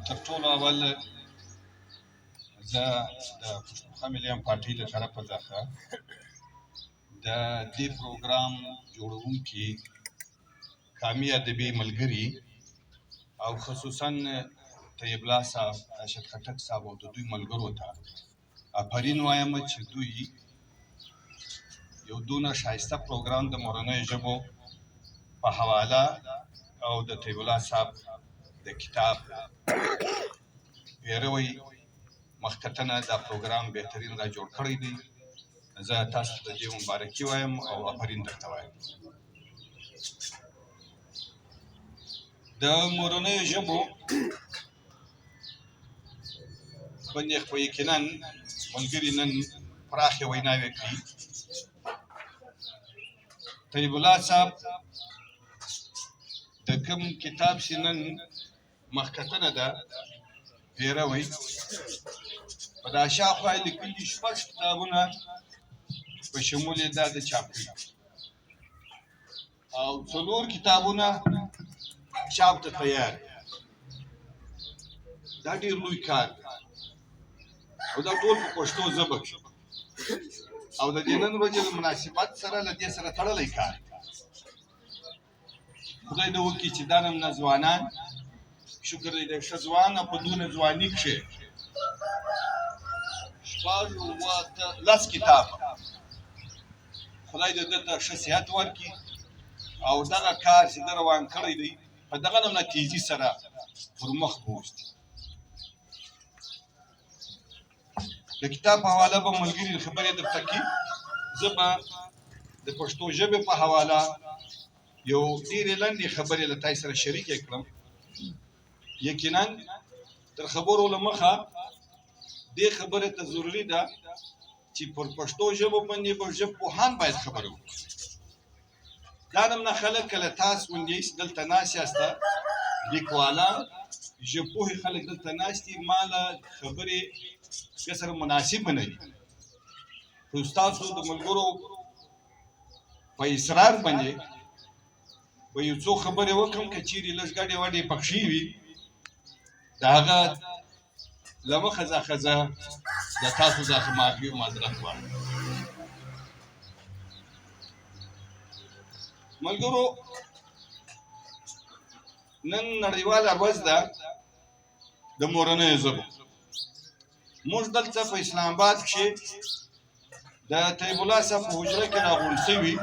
تر ټولو اول زه د پښتونخوا ملي پارټۍ له طرفه څخه د دې پروګرام جوړونکي کامي ادبي ملګري او خصوصا طیب الله صاحب ارشد خټک صاحب او د دوی ملګرو ته آفرین وایم چې دوی یو دونه ښایسته پروګرام د مورنیو ژبو په حواله او د طیب الله صاحب د کتاب پیروي مخکتنه دا پروګرام بهترین را جوړ کړی دی. زه تاسو ته د دې مبارکي وایم او آفرین درته وایم. د مورنیو ژبو باندې خو یقینا ملګري نن پراخې ویناوې کوي. طیب الله صاحب د کوم کتاب چې نن مخکتنه ده پیروي په دا شاوخوا یې لیکلي شپږ کتابونه په شمول یې دا د چاپ کړي او څلور کتابونه چاپ ته تیار دي. دا ډېر لوی کار دی او دا ټول په پښتو ژبه کې او د دې نن ورځې د مناسبت سره له دې سره تړلی کار دی. خدای دې وکړي چې دا نن ځوانان شکر دی د ښه ځوان په دونه ځواني کښې شپږ اووه لس کتابه خدای دې ده ته ښه صحت ورکړي او دغه کار چې ده روان کړی دی په دغه نمونه تیزي سره پر مخ بوځي. د کتاب په حواله به ملګري خبرې درته کړي. زه به د پښتو ژبې په حواله یو ډېرې لنډې خبرې له تاسو سره شریکې کړم. یقینا تر خبرو له مخه دې خبرې ته ضروري ده چې پر پښتو ژبو باندې به ژبپوهان باید خبرې وکړي. دا نمونه خلک کله تاسو غوندې دلته ناست یاسته لیکوالان ژبپوهې خلک دلته ناست دي ما له خبرې که سره مناسب نه دي خو ستاسو د ملګرو په اصرار باندې به یو څو خبرې وکړم که چیرې لږ ګډې وډې پکښې وي د هغه له مخه څخه زه د تاسو څخه معافي او معذرت غواړم. ملګرو نن نړیواله ورځ ده د مورنیو ژبو. موږ دلته په اسلام آباد کښې د طیب الله صاحب په حجره کې راغونډ شوي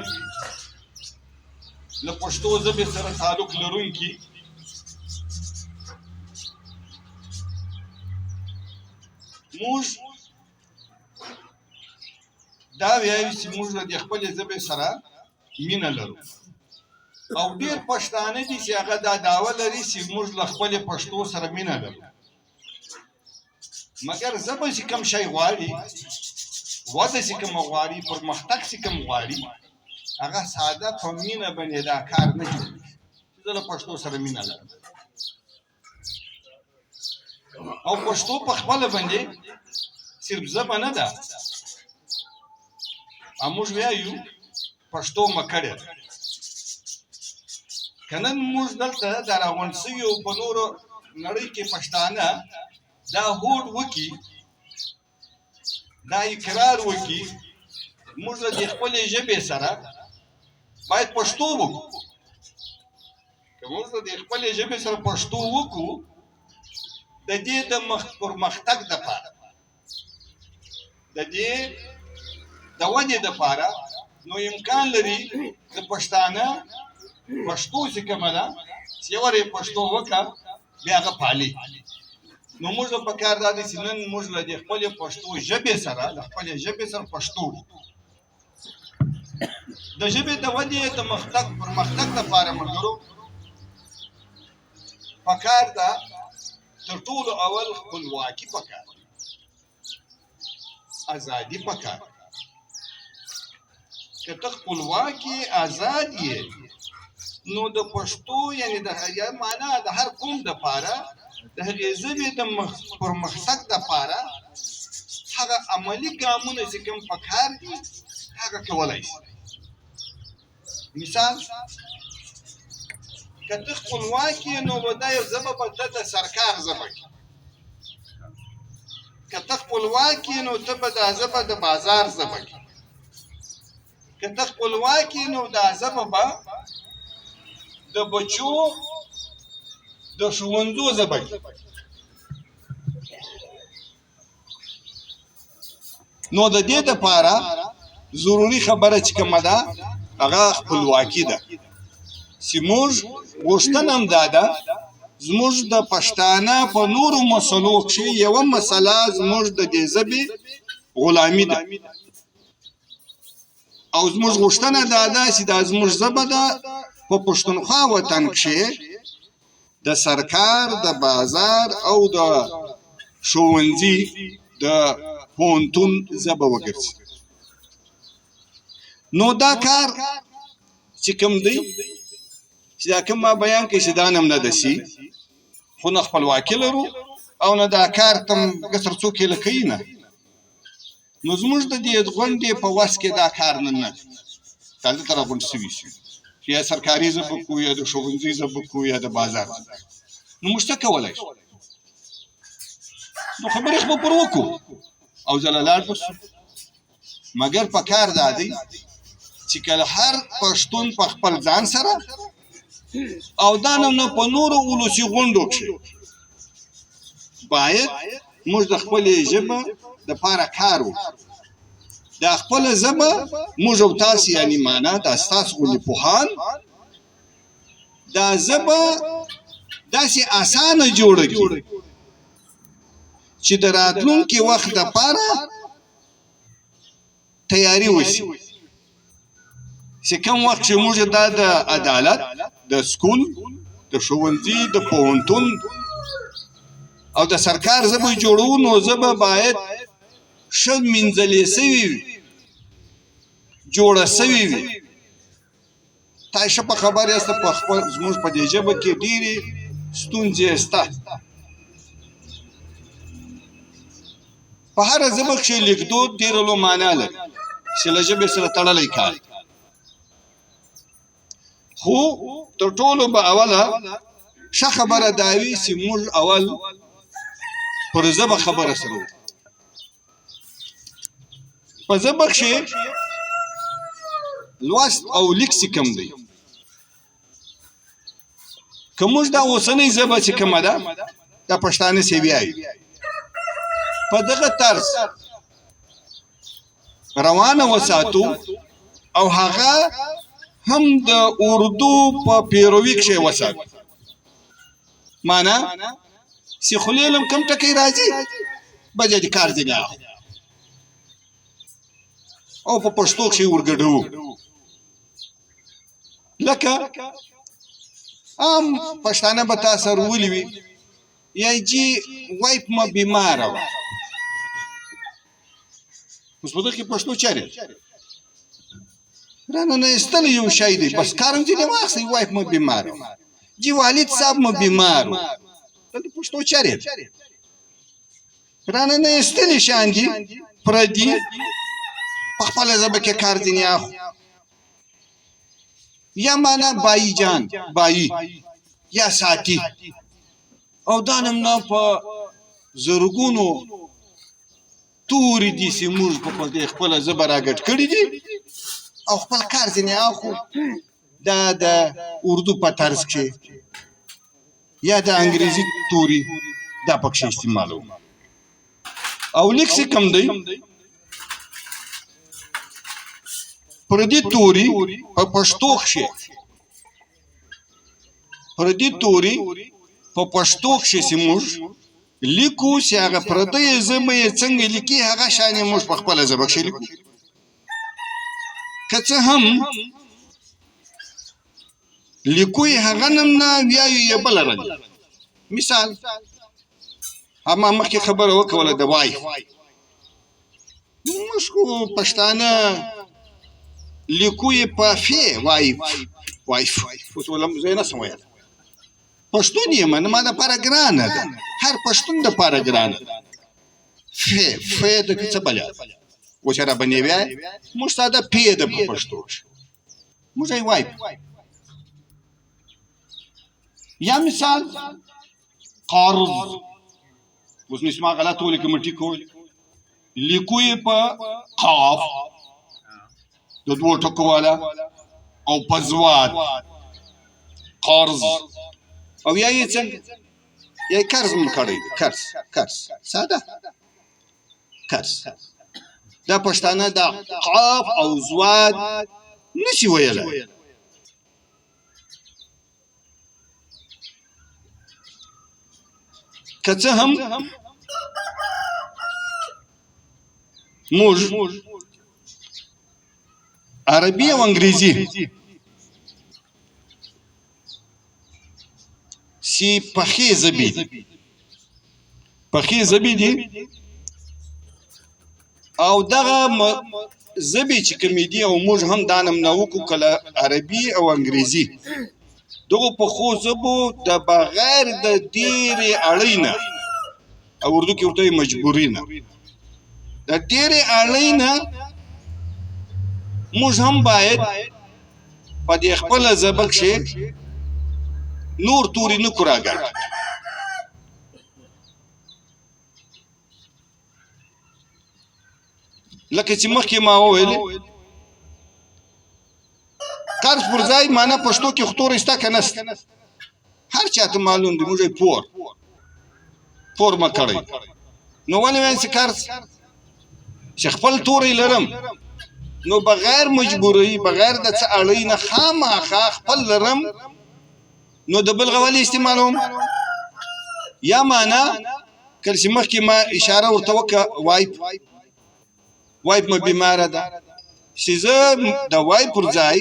له پښتو ژبې سره تعلق لرونکي موږ دا وایو چې موږ د خپلې ژبې سره مینه لرو او ډېر پښتانه دي چې هغه دا دعوه لري چې موږ له خپلې پښتو سره مینه لرو مګر ژبه چې کوم شی غواړي وده چې کوم غواړي پرمختګ چې کوم غواړي هغه ساده په مینه باندې دا کار نه جوړېږي چې زه له پښتو سره مینه لرم او پښتو په خپله باندې صرف ژبه نه ده او موږ وایو پښتو مکړې ده. که نن موږ دلته دا راغونډ شوي په نورو نړۍ کې پښتانه دا هوډ وکړي دا اقرار وکړي موږ له دې خپلې ژبې سره باید پښتو وکړو. که موږ له دې خپلې ژبې سره پښتو وکړو د دې د پرمختګ دپاره د دې د ودې دپاره نو امکان لري د پښتانه پښتو چې کومه ده چې یو وار یې پښتو وکړه بیا هغه پالي. نو موږ ته پکار دا دی چې نن موږ له دې خپلې پښتو ژبې سره له خپلې ژبې سره پښتو د ژبې د ودې د پرمختګ لپاره ملګرو پکار ده تر ټولو اول خپلواکي پکار ازادي پکار. که ته خپلواک یې ازاد یې نو د پښتو یعنې د معنا د هر قوم دپاره د هغې ژبې د پرمختګ دپاره هغه عملي ګامونه چې کوم پکار دي هغه کولی شي. مثال که ته خپلواک یې نو به دا یو ژبه به ته د سرکار ژبه کړي که ته خپلواک یې نو ته به دا ژبه د بازار ژبه کړي که ته خپلواک یې نو دا ژبه به د بچو د ښوونځو ژبه کړي نو د دې دپاره ضروري خبره چې کومه ده هغه خپلواکي ده چې موږ غوښتنه هم دا ده زموږ د پښتانه په نورو مسلو کښې یوه مسله زموږ د دې ژبې غلامي ده او زموږ غوښتنه دا ده چې دا زموږ ژبه ده په پښتونخوا وطن کښې د سرکار د بازار او د ښوونځي د پوهنتون ژبه وګرځي نو دا کار چې کوم دی چې دا کوم ما بیان کړي چې دا هم نه دسي خو نه خپلواکي لرو او نه دا کار تم تر څو کې کوي نه نو زموږ د دې غونډې په وس کې دا کار نه دلته تر غونډ سوي شي چې یا سرکاري ژبه کوو یا د ښوونځي ژبه کوو یا د بازار نو موږ څه کولی شو نو خبرې خو به پر وکړو او زلالات به شو مګر په کار دا دی چې کله هر پښتون په خپل ځان سره او دا نه په نورو ولسي غونډو کښې باید موږ د خپلې ژبه دپاره کار وکړو دا خپله ژبه موږ او تاسې یعنې معنا دا ستاسو غوندې پوهان دا ژبه داسې اسانه جوړه کړي چې د راتلونکي وخت دپاره تیاری وشي چې کوم وخت چې موږ دا د عدالت د سکول د ښوونځي د پوهنتون او د سرکار ژبه جوړو نو ژبه باید ښه مینځلې سوې وي جوړه سوې وي تاسو ښه په خبر یاست په خپل زموږ په دې ژبه کې ډېرې ستونزې شته په هره ژبه کښې لیکدود ډېره لو معنا لري چې له ژبې سره تړلی کار خو تر ټولو به اوله ښه خبره دا وي چې موږ اول پر ژبه خبره سره وکړو په ژبه کښې لوست او لیک چې کوم دی که موږ دا اوسنۍ ژبه چې کومه ده دا پښتانه سې وایي په دغه طرز روانه وساتو او هغه هم د اردو په پیروي کښې وساتو معنا چې خولې لم کم ټکی راځي بجه د کار ځینې اخلو او په پښتو کښې ورګډوو لکه عام پښتانه به تا سره ولي وي یا جي وایپ ما بیماره وه اوس په دغه کې پښتو چارې رانه نه ایستلی یو شی دی بس کارم ځینې واخلئ وایپ ما بیماره وه جي والد صاحب ما بیمار و دلته پښتو چارې رانه نه ایستلی شیان دي پردي په خپله ژبه کې کار ځینې اخلو یا معنا بایی جان بایی یا ساتي او دا نمونه په زرګونو تورې دي چې موږ په خپله ژبه راګډ کړي دي او خپل کار ځینې اخلو دا د اردو په طرز کښې یا د انګریزي توري دا پکښې استعمالوو او لیک چې کوم دی پردي توري په پښتو کښې پردي توري په پښتو کښې چې موږ لیکو چې هغه پردۍ ژبه یې څنګه لیکي هغه شان یې موږ په خپله ژبه کښې لیکو که څه هم لیکو یې هغه نم نه ویایو یې بله رنګ مثال اما مخکې خبره وکوله د وایف موږ خو پښتانه لیکو یې په فې وایف اوس زه یې نشم ویلی پښتون یم ما دپاره ګرانه ده هر پښتون دپاره ګرانه ده فې د څه بله اوس یې راباندې ویایې موږ ساده پې ده په پښتو کښې موږ یې وایف یا مثال قرض، اوس نو اسما غلط ولیکم ټیک ولیکو یې په قاف د دوو ټکو والا او په زواد قرض، او یا یې څنګه یا قرض من کړی قرض ساده قرض. دا پښتانه دا قاف او زواد نشي ویلی. که څه هم موږ عربي او انګریزي سی پخې ژبې دي او دغه ژبې چې کومې دي او موږ هم دا نمونه وکړو کله عربي او انګریزي دغو پخو ژبو د بغیر د ډېرې اړۍ نه او اردو کې ورته مجبوري نه د ډېرې اړۍ نه موږ هم باید په دې خپله ژبه کښې نور توري نه کړو راګډ. لکه چې مخکې ما وویل قرض پر ځای معنا پښتو کې خو توری شته که نشته، هر چاته معلوم دی موږ یې پور مه کړئ. نو ولې وایم چې قرض چې خپل توری لرم نو بغیر مجبورۍ بغیر د څه اړۍ نه خامخا خپل لرم نو د بل غولې استعمالوم. یا معنا کله چې مخکې ما اشاره ورته وکړه وایپ مې بیماره ده چې زه د وایپ پر ځای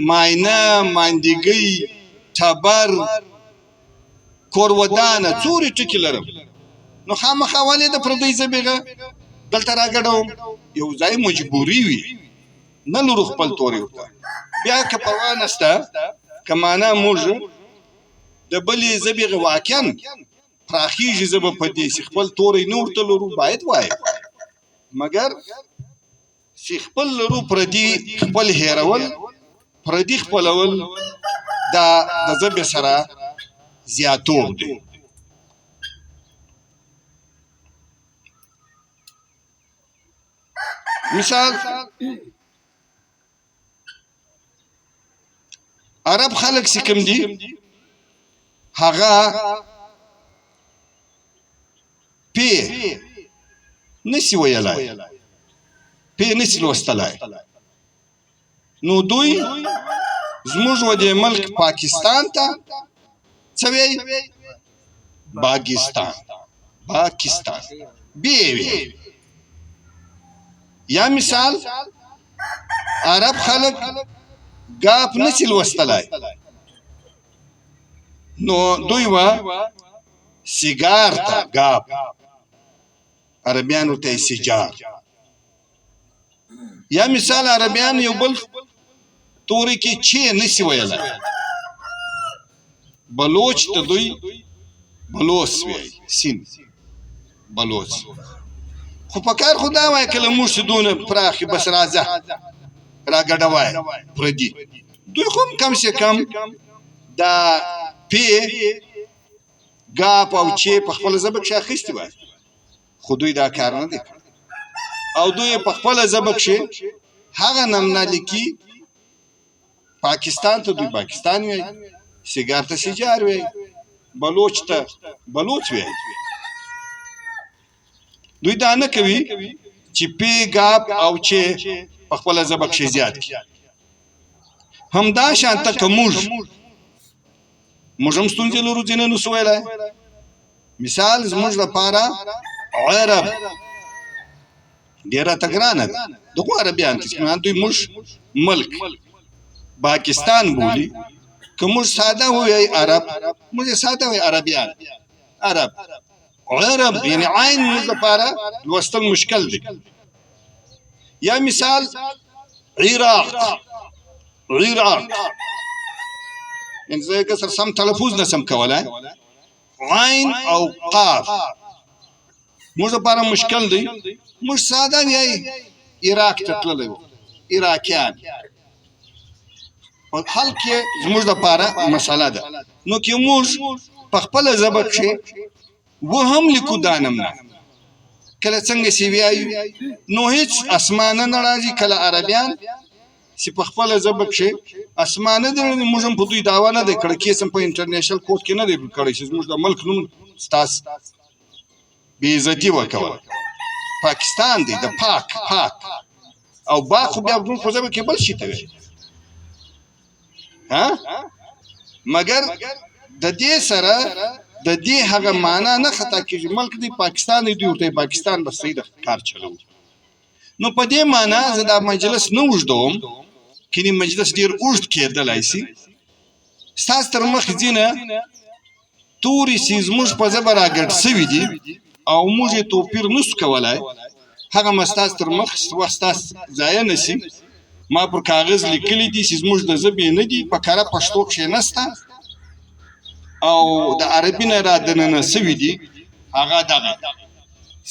ماینه ماندګۍ ټبر کورودانه څورې ټکي لرم نو خامخا ولې د پردۍ ژبې دلته راګډوم. یو ځای مجبوري وي نه لرو خپل تورې ورته بیا که پروا نشته که معنا موږ د بلې ژبې واقعا پراخېږي ژبه په دې چې خپل توری نه ورته لرو باید وایو، مګر چې خپل لرو پردي خپل هېرول پردي خپلول دا د ژبې سره زیاتوب دی. مثال عرب خلک چې کوم دي هغه پی نشي ویلای پی نشي لوستلای نو دوی زموږ و دې ملک پاکستان ته څه وایي باکستان بی وی. یا مثال عرب خلک گاپ نشي لوستلای نو دوی و سیگار ته گاپ عربیان ورته سیجار. یا مثال عربیان یو بل توري کې چې نشي ویلای بلوچ ته دوی بلوس وایي سین بلوچ. خو په کار خو دا وایي کله موږ چې دونه پراخې بس راځه راګډوای پردي دوی خو هم کم سے کم دا پی گاپ او چې په خپل ژبه کې اخیستي وای خو دوی دا کار نه دی او دوی په خپل ژبه کې هغه نمونه لیکي پاکستان ته دوی پاکستان وایي سیګار ته سیجار وایي بلوچ ته بلوچ وایي. دوی دا نه کوي چې پی گاپ او چې په خپل ژبه کې زیات کی. همدا شانته که موږ هم ستونزې لرو ځینې نشو ویلی. مثال زموږ لپاره عرب ډېره راته ګرانه ده دغو عربیان ته چې دوی موږ ملک پاکستان بولي که موږ ساده ووایي عرب موږ یې ساده وایي عربیان عرب یعنی عین موږ لپاره لوستل مشکل دی. یا مثال عراق یعنی زه که سره سم تلفظ نسم کولای عین او قاف موږ لپاره مشکل دی موږ ساده وایي عراق ته تللی و عراقیان په حل کې زموږ دپاره مسله ده. نو که موږ په خپله ژبه کښې وهم لیکو دا نمونه کله څنګه چې وایو نو هېڅ اسمانه نه راځي. کله عربیان چې په خپله ژبه کښې اسمانه دی موږ هم په دوی دعوا نه دی کړی، کیس هم په انټرنیشنل کورټ کې نه دی کړی چې زموږ د ملک نوم ستاسو بې عزتي وکوله. پاکستان دی د پاک او باک خو بیا زموږ په ژبه کې بل شي ته وایي. مګر د دې سره د دې هغه معنا نه خطا کېږي ملک دی پاکستان دی، دوی ورته پاکستان به صحیح د کار چلوو. نو په دې معنا زه دا مجلس نه اوږدوم، کینې مجلس ډېر اوږد کېدلی شي. ستاسو تر مخ ځینه تورې چې زموږ په ژبه راګډ سوي دي او موږ یې توپیر نسو کولی، هغه به ستاسو تر مخ وخت ستاسو ضایع نه شي. ما پر کاغذ لیکلی دي چې زموږ د ژبې نه دي، په کره پښتو کښې نسته او د عربي نه را دننه سوي دي. هغه دغه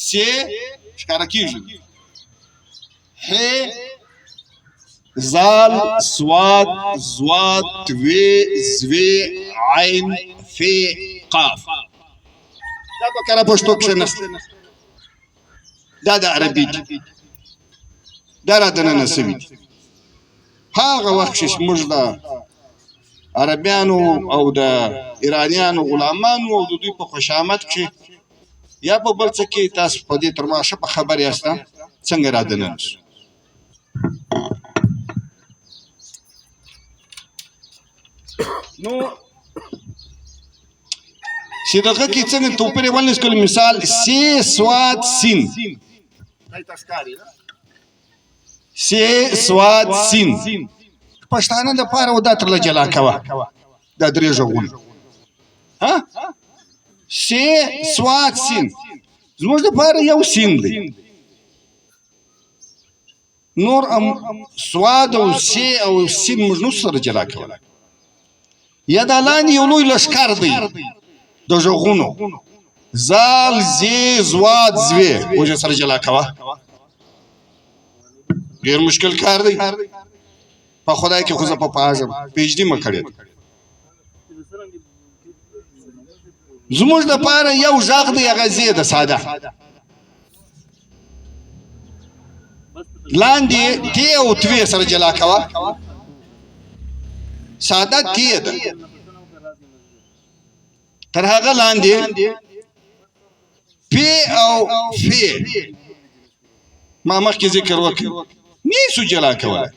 سې ښکاره کېږي ح زال سواد زواد توی زوی عین فی قاف. دا په کره پښتو کښې نسته، دا د عربي دي، دا را دننه سوي دي. هغه وخت چې موږ د عربیانو او د ایرانیانو غلامانو او د دوی په خوشامد کښې یا په بل څه کې تاسو په دې تر ما ښه په خبر یاسته څنګه را دننه شو. نو چې دغه کې څنګه توپیر یې ولنس کړو، مثال سې سواد سین، سې سواد سین پښتانه دپاره و دا ترله جلا کوه دا درې غږونه. سې سواد سین زموږ دپاره یو سین دی، نور سواد او سې او سین موږ نو سره جلا کولی. یا دا لاندې یو لوی لښکر دی د غږونو زال زې زواد زوی وجه سره جلا کوه، ډېر مشکل کار دی. په خدای کې خو زه په پوهېږم پي ایچ ډي مه کړې ده. زموږ دپاره یو غږ دی هغه زې ده ساده، لاندې تی او توی سره جلا کوه، ساده تی ده. تر هغه لاندې پی او فی ما مخکې ذکر وکړ نیسو جلا کولی،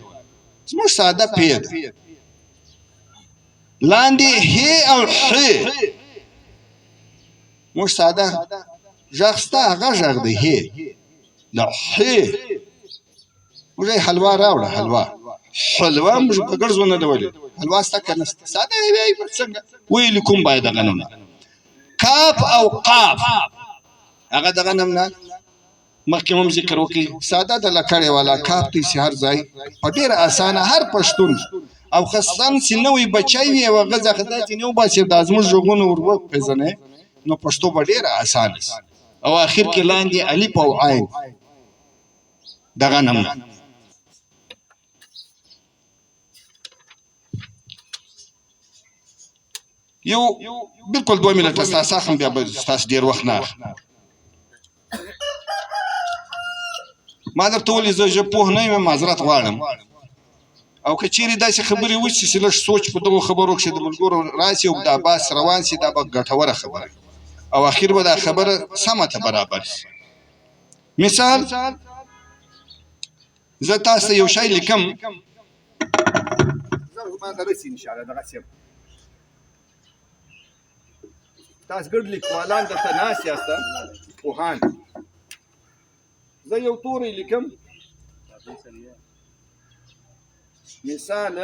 زموږ ساده پی ده. لاندې هی او حی موږ ساده غږ ستا هغه غږ دی هی د حی موږ یې حلوا راوړه حلوا حلوا موږ په ګرځ ونه ده ولې حلوا ستا که نسته ساده یې وایي څنګه ویلي کوم باید دغه نومونه. کاف او قاف هغه دغه نومونه مخکې هم ذکر وکړي ساده د لکړې والا کاف دی چې هر ځای په ډېره اسانه هر پښتون او خاصا چې نوی بچی وي او هغه څخه دا چې نه وباسي دا زموږ غږونه ور وپېژنې نو پښتو به ډېره اسانه شي. او اخر کې لاندې الف او عین دغه نومونه. یو بالکل 2 منټه ستاسو اخلم بیا به ستاسو ډېر وخت نه اخلم. ما درته ولې زه ژبپوه نه یم معذرت غواړم، او که چیرې داسې خبرې وشي چې لږ سوچ په دغو خبرو کښې د ملګرو راشي او دا بحث روان شي دا به ګټوره خبره او اخر به دا خبره سمه ته برابر شي. مثال زه تاسو ته یو شی لیکم، زما ته رسي انشاءالله دغسې یم. تاسو ګډ لیکوالان دلته ناست یاسته پوهان، زه یو توری لیکم مثال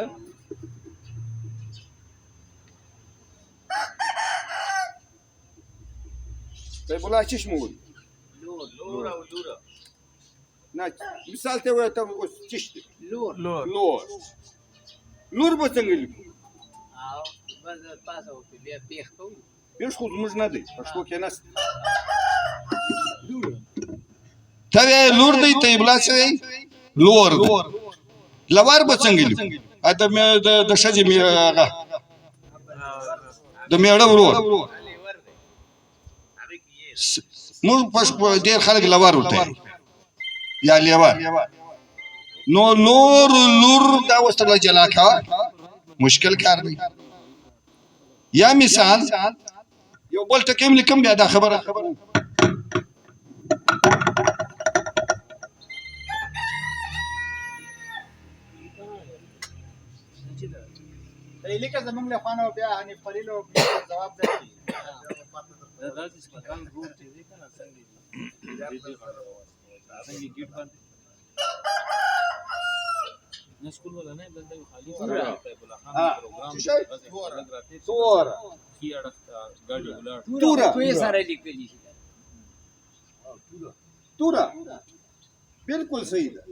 طيب والله چی شمول لور او لور نه مثال ته وایي ته اوس چی شته لور به څنګه لیکو بس پاسه وکړي بیا پیښ کوو پیښ خو زموږ نه دی پښتو کې نسته ته وایې لور دی ته یې بلا څه وایي لور دی لوار به څنګه لیکو د ښځې هغه د میړه ورور موږ ډېر خلک لور ورته یا لیوار نو لور لور دا اوس ته جلا کوه مشکل کار دی یا مثال یو بل ټکی هم لیکم بیا دا خبره لیکه زمونږ له خوانه بیا حنیف خلیل او جواب درکړي نسكول ولا نه دلته خالي تور کی اړه ګاډي ولر توره کوی سره لیکلی توره بالکل صحیح ده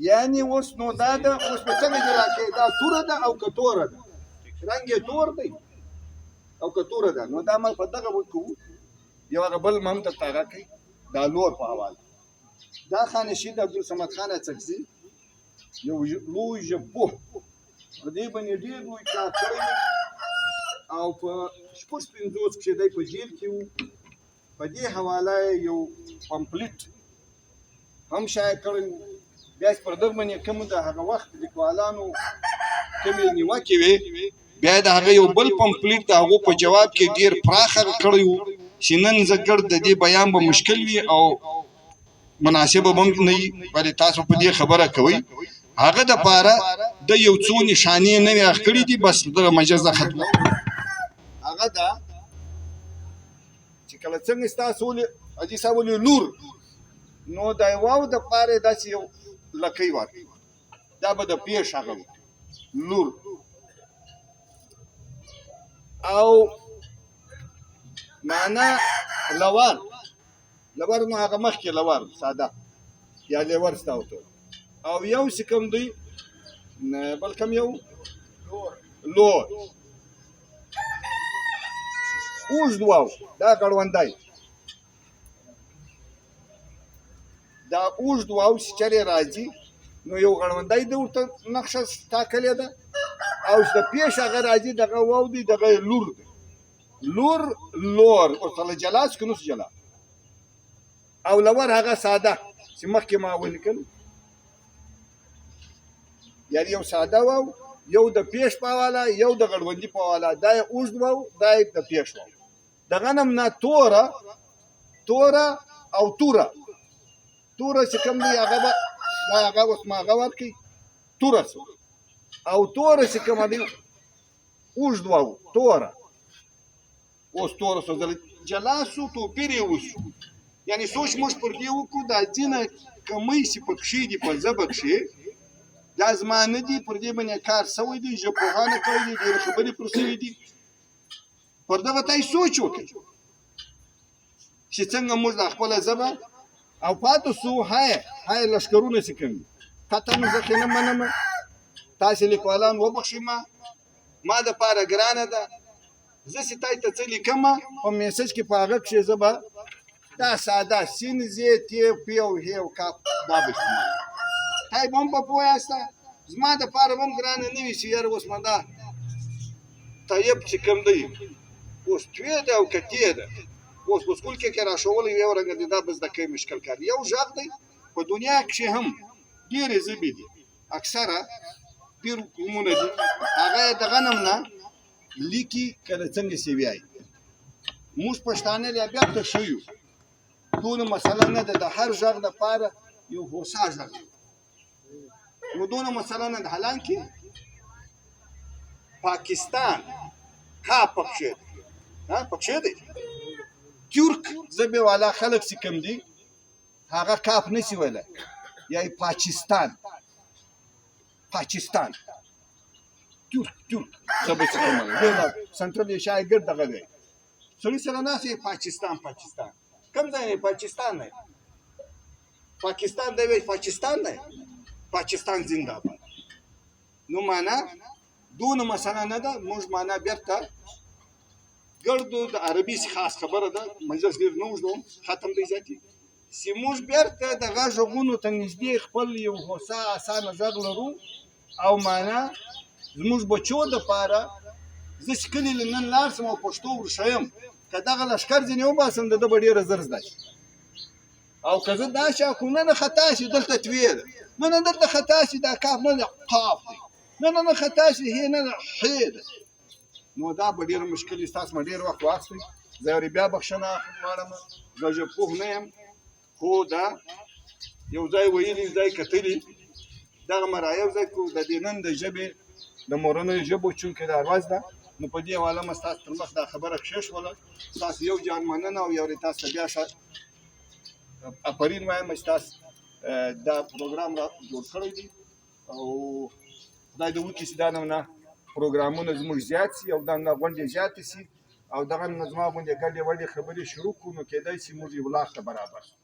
یعنی اوس نو دا ده اوس په څنګه جلا کې دا توره ده او که توره ده رنګ یې تور دی او که توره ده نو دا ما په دغه وکړو یو هغه بل هم درته هغه کوي دا لور په حواله دا خانشید عبدالصمد خان اڅکزي یو لوی ژبپوه په دې باندې ډېر لوی کار کړی او په شپږ پنځوس کښې دی په جیل کې و په دې حواله یو پمپلیټ هم شایع کړی و بیا چې پر دغه باندې کوم د هغه وخت لیکوالانو کومې نیوکې وې بیا د هغه یو بل پمپلیټ د هغو په جواب کې ډېر پراخ هغه کړی و چې نن زه ګړ د دې بیان به مشکل وي او مناسبه به هم نه وي ولې تاسو په دې خبره کوئ هغه دپاره د یو څو نښانې نوې اخ کړي دي بس دغه مجلس د ختمه هغه ده چې کله څنګه ستاسو حاجي صاحب ولې لور نو د واو دپاره یې داسې یو لکۍ ورکړي دا به د پیښ هغه وي لور او معنا لور لور نو هغه مخکې لور ساده یا لیور ستا ورته او یو چې کوم دی بل کوم یو لور اوږد واو دا ګړوندی دا اوږد واو چې چېرې راځي نو یو ګړوندی دی ورته نقشه ټاکلې ده او چې د پیښ هغه راځي دغه واو دی دغه لور دی لور لور ورته له جلا څخه نو جلا او لور هغه ساده چې مخکې ما ولیکل یعنی یو ساده واو یو د پیښ په حواله یو د ګړوندي په حواله دا یې اوږد واو دا یې د پیښ واو دغه نه نه توره توره او توره توره چې کوم دی هغه به هغه اوس ما هغه ورکړي توره سو او توره چې کومه دی اوږد واو توره اوس توره سو جلا سو توپیر یې وسو یعنی سوچ موږ پر دې وکړو دا ځینې کمۍ چې پکښې دي په ژبه کښې دا زما نه دي پر دې باندې کار سوی دی ژبپوهانو کړی دي ډېرې خبرې پر سوي دي پر دغه ته یې سوچ وکړي چې څنګه موږ د خپله ژبه او پاتې سو های لښکرونه چې کوم دي قطعا زه خې نه منم تاسې لیکوالان وبخښئ ما دپاره ګرانه ده زه چې تاسې ته څه لیکمه په میسج کې په هغه کښې زه به دا ساده سین زی تی پی او هی او کاپ دا به استعمال تای به هم په پوه یاسته زما دپاره به هم ګرانه نه وي چې یاره اوس ما دا طیب چې کوم دی اوس توی ده او که تی ده اوس په سکول کې راښولی یو رنګه دی دا به زده کوي مشکل کار یو غږ دی په دنیا کښې هم ډېرې ژبې دي اکثره ډېر قومونه دي هغه یې دغه نوم نه لیکي که د څنګه چې وایي موږ پښتانه بیا ته ښه یو دونه مسله نه ده د هر غږ دپاره یو هوسا غږ نو دونه مسله نه ده حالانکې پاکستان کاپ پکښې دی پکښې دی ترک ژبې والا خلک چې کوم دي هغه کاپ نشي ویلی یا پاکستان ترک ژبه چې کومه ده ډېر سنټرل ایشیا ګرد دغه دی سړي سره ناست یې پاکستان کوم ځای نه پاکستان نه پاکستان دی وایي پاکستان نه پاکستان زنده باد نو معنا دونه مسله نه ده موږ معنا بېرته ګردو د عربي خاص خبره ده مجلس ډېر نه اوږدوم ختم دی ذاتي چې موږ بېرته دغه غږونو ته نږدې خپل یو هوسا اسانه غږ لرو او معنا زموږ بچو دپاره زه چې کلي له نن لاړ شم او پښتو ورښیم که دغه لښکر ځینې وباسم د ده به ډېره زر زده شي او که زه دا شي کوم نه خطا شي دلته توی ده نه دلته خطا شي دا کاف نه ده قاف دی نه خطا شي هې نه ده حې ده نو دا به ډېره مشکل وي ستاسو ما ډېر وخت واخلئ زه یې بیا بخښنه غواړم زه ژبپوه نه یم خو دا یو ځای ویلي ځای کتلي دغه مرا یو ځای کړو د دې نن د ژبې د مورنیو ژبو چونکې دا ورځ ده نو په دې حواله مې ستاسو تر مخ دا خبره کښېښوله ستاسو یو جان مننه او یو تاسو ته بیا افرین وایم چې تاسو دا پروګرام را جوړ کړی دی او خدای دې وکړي چې دا نه پروګرامونه زموږ زیات سي او دا نه غونډې زیاتې سي او دغه نه زما غوندې ګډې وډې خبرې شروع کړو نو کېدای شي موږ یو لاس ته برابر شو